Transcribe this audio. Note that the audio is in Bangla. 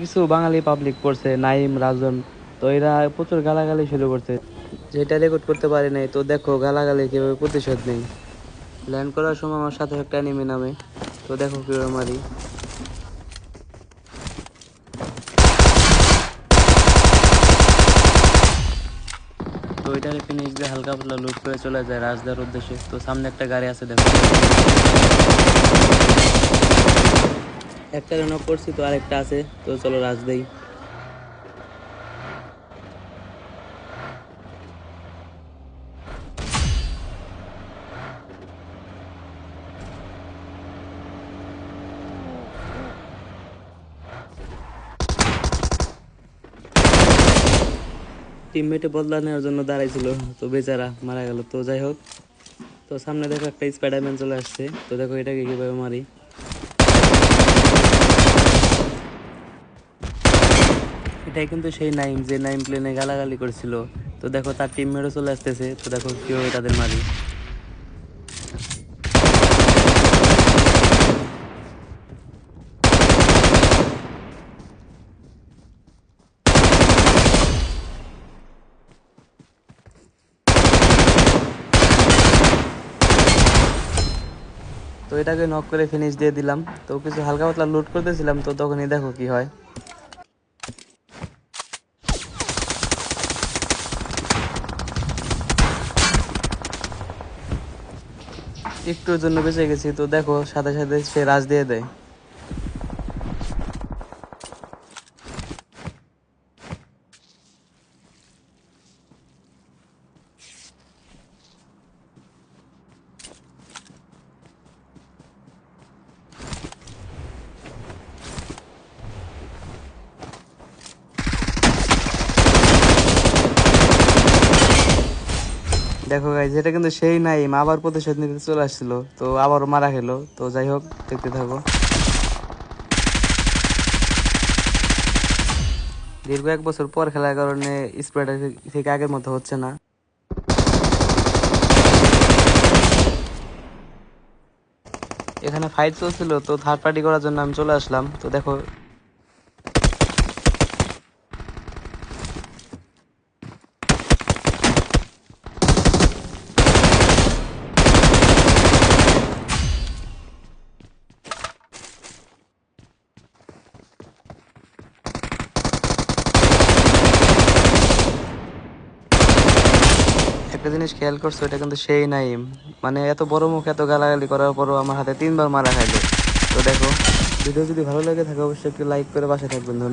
কিছু বাঙালি পাবলিক পড়ছে নাইম রাজন, তো এরা প্রচুর গালাগালি শুরু করছে, যেটা রেকর্ড করতে পারি নাই। তো দেখো গালাগালি কিভাবে প্রতিশোধ নেই। ল্যান্ড করার সময় আমার সাথে একটা এনিমি নামে, তো দেখো কিভাবে মারি। তো এটারে ফিনিশ দিয়ে হালকা পাতলা লুট করে চলে যায় রাজদার উদ্দেশ্যে। তো সামনে একটা গাড়ি আছে দেখো, একটা নক করছি, তো আরেকটা আছে। তো চলো রাজ দেই। টিমমেটে বদলা নেওয়ার জন্য দাঁড়াইছিল, তো বেচারা মারা গেল। তো যাই হোক, তো সামনে দেখো একটা স্পাইডারম্যান চলে আসছে। তো দেখো এটাকে কিভাবে মারি। এটাই কিন্তু সেই নাইম যে নাইম প্লেনে গালাগালি করেছিল। তো দেখো তার টিমমেটও চলে আসতেছে, তো দেখো কিভাবে তাদের মারি। তো এটাকে নক করে ফিনিশ দিয়ে দিলাম। তো কিছু হালকা পাতলা লুট করতেছিলাম, তো তখনই দেখো কি হয়। একটুর জন্য বেঁচে গেছি, তো দেখো সাথে সাথে সে রাজ দিয়ে দেয়। দেখো গাইজ, এটা কিন্তু সেই নাইম আবার প্রতিশোধ নিতে চলে আসছিল, তো আবারও মারা খেলো। তো যাই হোক, দেখতে থাকো। দীর্ঘ 1 বছর পর খেলার কারণে স্প্রেডার থেকে আগের মতো হচ্ছে না। এখানে ফাইট চলছিল, তো থার্ড পার্টি করার জন্য আমি চলে আসলাম। তো দেখো একটা জিনিস খেয়াল করছো, এটা কিন্তু সেই নাইম। মানে এত বড় মুখ, এত গালাগালি করার পরও আমার হাতে 3বার মারা খাইলো। তো দেখো, ভিডিও যদি ভালো লাগে থাকে অবশ্যই একটু লাইক করে পাশে থাকবেন। ধন্যবাদ।